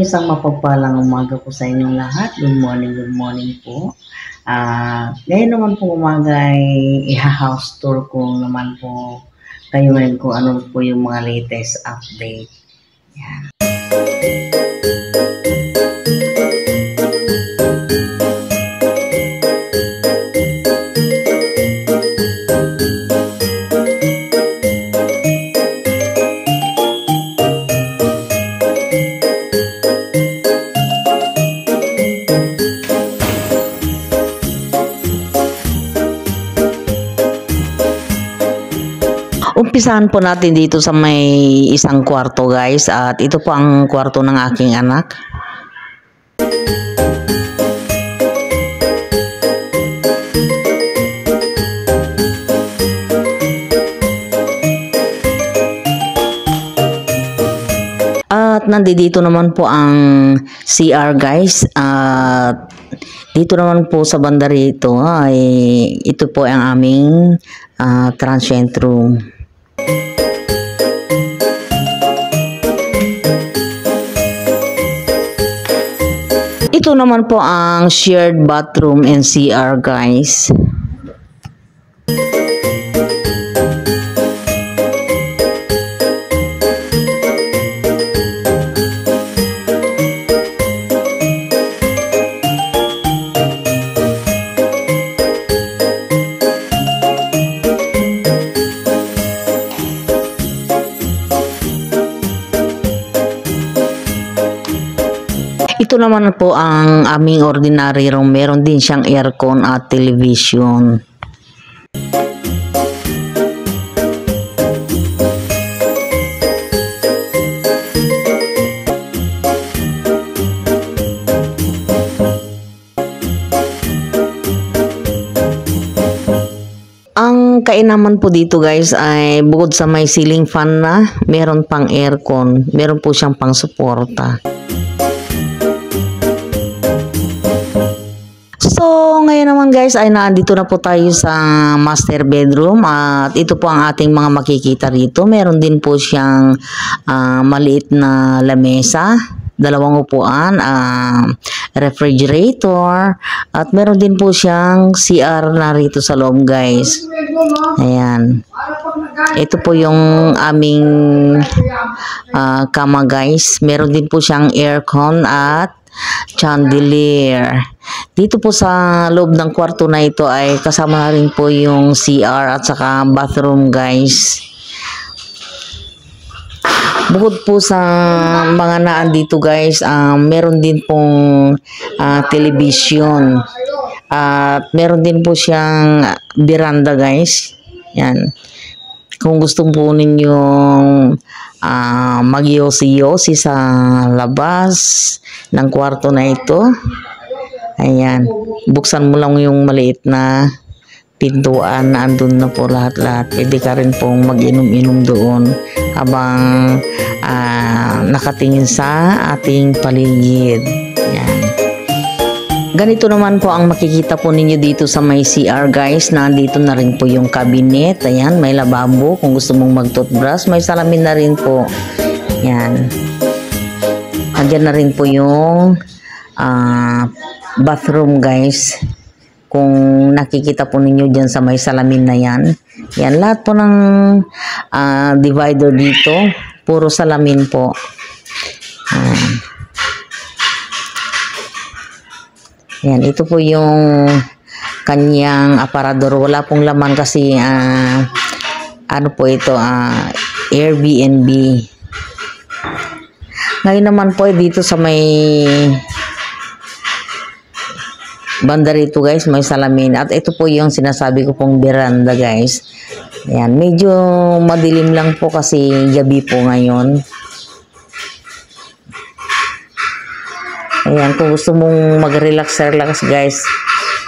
isang mapagpalang umaga po sa inyong lahat. Good morning po. Ngayon naman po umaga ay iha-house tour ko naman po kayo ngayon kung ano po yung mga latest update. Yan. Umpisahan po natin dito sa may isang kwarto guys, at ito po ang kwarto ng aking anak. At nandito naman po ang CR guys, at dito naman po sa banda rito ay ito po ang aming transient room. Ito naman po ang shared bathroom and CR guys. Ito naman po ang aming ordinary room. Meron din siyang aircon at television. Ang kainaman po dito guys ay bukod sa may ceiling fan na, meron pang aircon. Meron po siyang pang suporta. So, ngayon naman guys ay naandito na po tayo sa master bedroom, at ito po ang ating mga makikita rito. Meron din po siyang maliit na lamesa, dalawang upuan, refrigerator, at meron din po siyang CR na rito sa loob guys. Ayan. Ito po yung aming kama guys. Meron din po siyang aircon at chandelier. Dito po sa loob ng kwarto na ito ay kasama na rin po yung CR at saka bathroom guys. Bukod po sa mga naandito guys, meron din pong television at meron din po siyang veranda guys. Yan. Kung gusto po ninyong mag-yosi-yosi sa labas ng kwarto na ito, ayan, buksan mo lang yung maliit na pintuan na andun na po lahat-lahat. Pwede ka rin pong mag-inom-inom doon habang nakatingin sa ating paligid. Ayan. Ganito naman po ang makikita po ninyo dito sa may CR guys. Nandito na rin po yung cabinet. Ayan, may lababo. Kung gusto mong mag-toothbrush, may salamin na rin po. Ayan. Andyan na rin po yung bathroom guys. Kung nakikita po ninyo dyan sa may salamin na yan. Yan, lahat po ng divider dito. Puro salamin po. Yan, ito po yung kanyang aparador. Wala pong laman kasi ano po ito, Airbnb. Ngayon naman po dito sa may banda rito guys, may salamin. At ito po yung sinasabi ko pong veranda guys. Ayan, medyo madilim lang po kasi gabi po ngayon. Ayan, kung gusto mong mag-relax guys,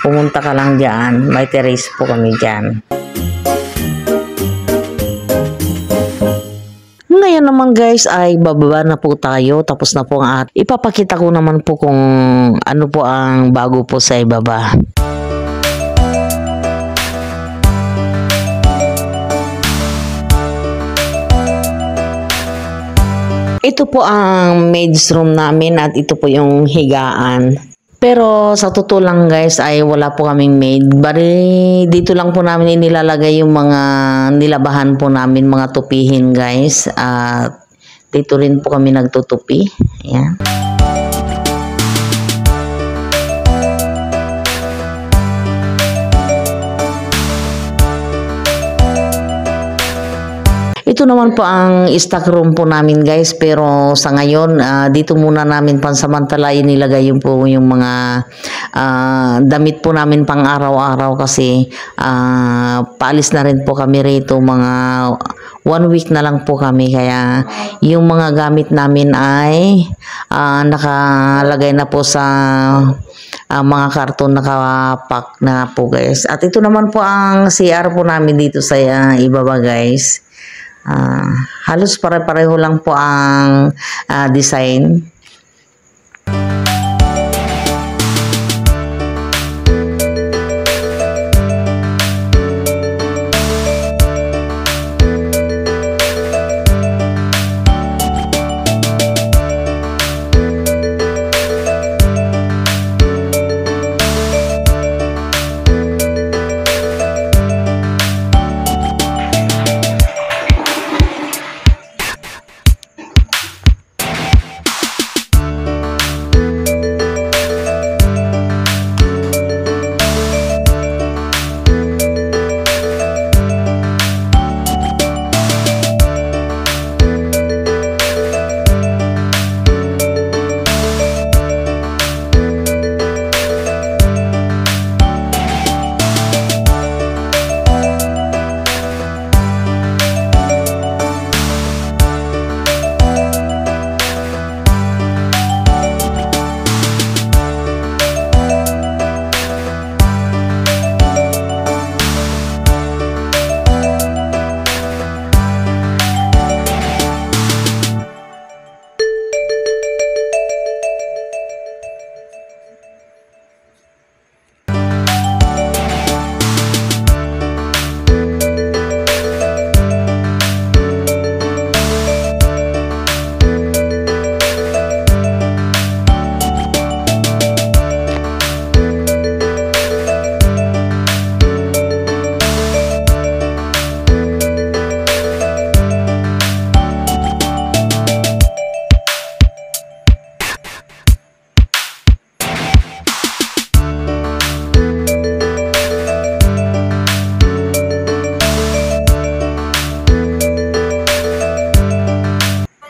pumunta ka lang dyan. May terrace po kami dyan. Ngayon naman guys ay bababa na po tayo. Tapos na po ang ipapakita ko naman po kung ano po ang bago po sa ibaba. Ito po ang maid's room namin at ito po yung higaan. Pero sa totoo lang guys ay wala po kaming maid. Bali dito lang po namin inilalagay yung mga nilabahan po namin, mga tupihin guys. At dito rin po kami nagtutupi. Ayan. Ito naman po ang stock room po namin guys, pero sa ngayon dito muna namin pansamantala inilagay yung po yung mga damit po namin pang araw-araw kasi paalis na rin po kami rito, mga 1 week na lang po kami, kaya yung mga gamit namin ay nakalagay na po sa mga karton, nakapack na po guys. At ito naman po ang CR po namin dito sa ibaba guys. Halos pare-pareho lang po ang design.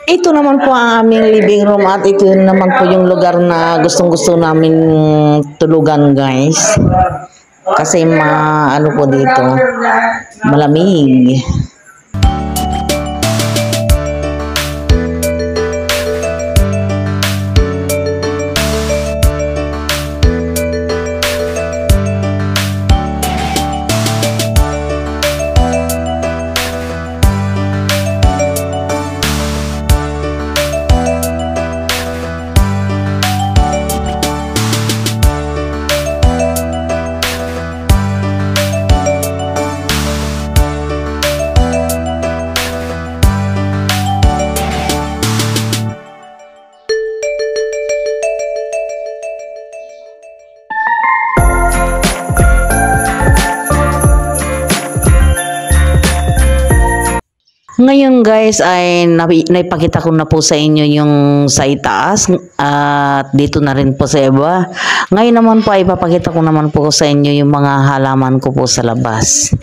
Ito naman po ang aming living room at ito naman po yung lugar na gustong-gusto namin tulugan guys. Kasi ano po dito, malamig. Ngayon guys ay naipakita ko na po sa inyo yung sa itaas at dito na rin po sa iba. Ngayon naman po ay ipapakita ko naman po sa inyo yung mga halaman ko po sa labas.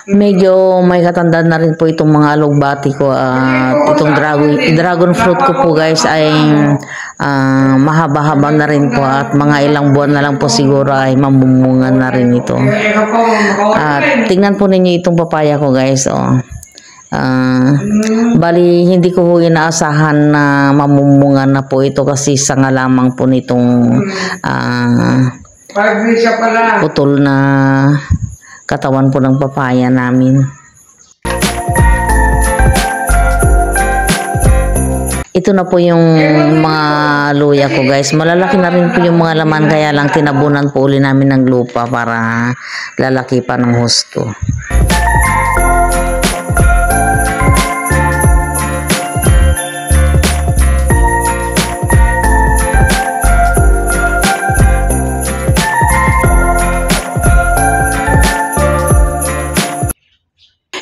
medyo may katandaan na rin po itong mga alugbati ko at itong dragon fruit ko po guys ay mahaba-haba na rin po at mga ilang buwan na lang po siguro ay mamumunga na rin ito. At tingnan po ninyo itong papaya ko guys. Bali hindi ko inaasahan na mamumunga na po ito kasi sanga lamang po nitong putol na katawan po ng papaya namin. Ito na po yung mga luya ko guys. Malalaki na rin po yung mga laman kaya lang tinabunan po uli namin ng lupa para lalaki pa ng husto.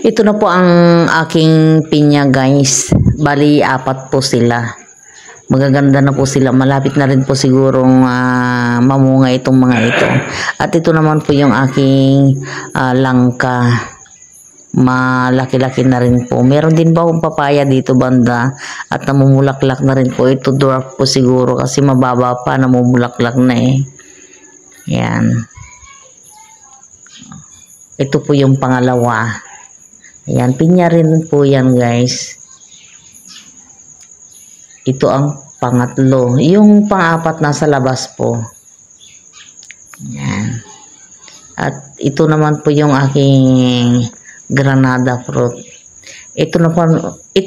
Ito na po ang aking pinya guys. Bali, 4 po sila. Magaganda na po sila. Malapit na rin po sigurong mamunga itong mga ito. At ito naman po yung aking langka. Malaki-laki na rin po. Meron din ba akong papaya dito banda at namumulaklak na rin po. Ito dwarf po siguro kasi mababa pa, namumulaklak na eh. Yan. Ito po yung pangalawa. Ayan, pinya rin po yan guys. Ito ang pangatlo. Yung pang-4 nasa labas po. Ayan. At ito naman po yung aking granada fruit. Ito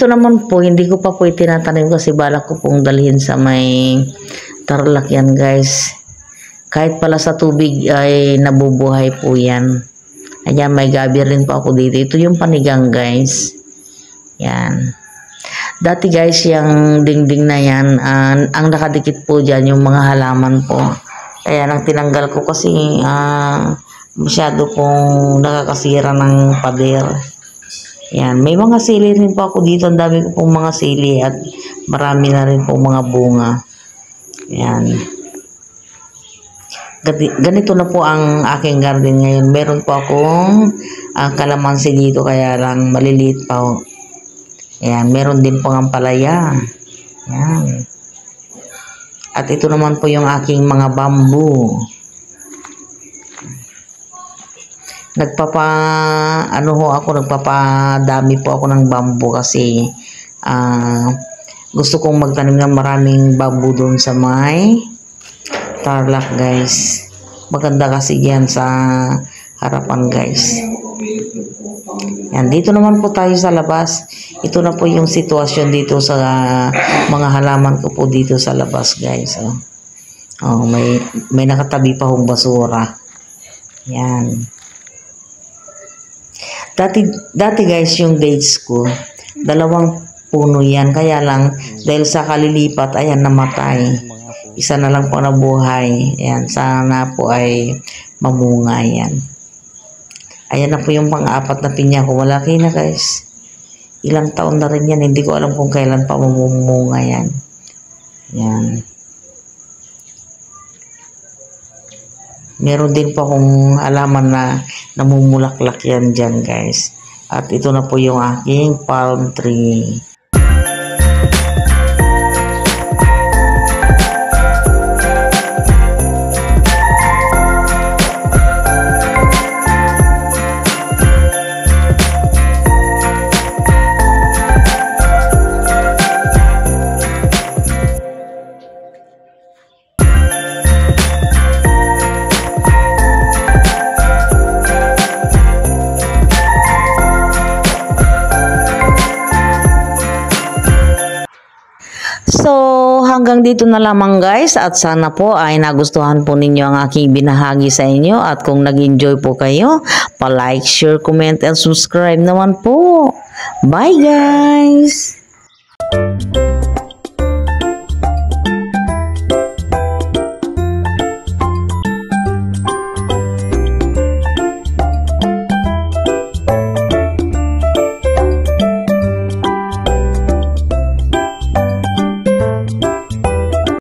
naman po, hindi ko pa po itinatanim kasi balak ko pong dalhin sa may Tarlac yan guys. Kahit pala sa tubig ay nabubuhay po yan. Ayan, may gabi rin po ako dito. Ito yung panigang guys. Yan. Dati guys, yung dingding na yan, ang nakadikit po dyan yung mga halaman po. Kaya nang tinanggal ko kasi masyado pong nakakasira ng pader. Yan. May mga sili rin po ako dito. Ang dami ko pong mga sili at marami na rin pong mga bunga. Yan. Ganito na po ang aking garden ngayon. Meron po akong kalamansi dito kaya lang maliliit pa. Ayan, meron din po ang palaya. Ayan. At ito naman po yung aking mga bamboo. Nagpapadami po ako ng bamboo kasi gusto kong magtanim ng maraming bamboo doon sa may Tarlac guys. Maganda kasi yan sa harapan guys. Yan, dito naman po tayo sa labas. Ito na po yung sitwasyon dito sa mga halaman ko po dito sa labas guys. May nakatabi pa hong basura. Yan. Dati guys yung dates ko, 2 puno yan. Kaya lang dahil sa kalilipat ayan namatay. Isa na lang po nabuhay. Ayan, sana po ay mamunga yan. Ayan na po yung pang-4 na pinya ko. Malaki na guys. Ilang taon na rin yan. Hindi ko alam kung kailan pa mamumunga yan. Ayan. Meron din po akong halaman na namumulaklak yan dyan guys. At ito na po yung aking palm tree. So, hanggang dito na lamang guys at sana po ay nagustuhan po ninyo ang aking binahagi sa inyo at kung nag-enjoy po kayo, pa-like, share, comment, and subscribe naman po. Bye guys!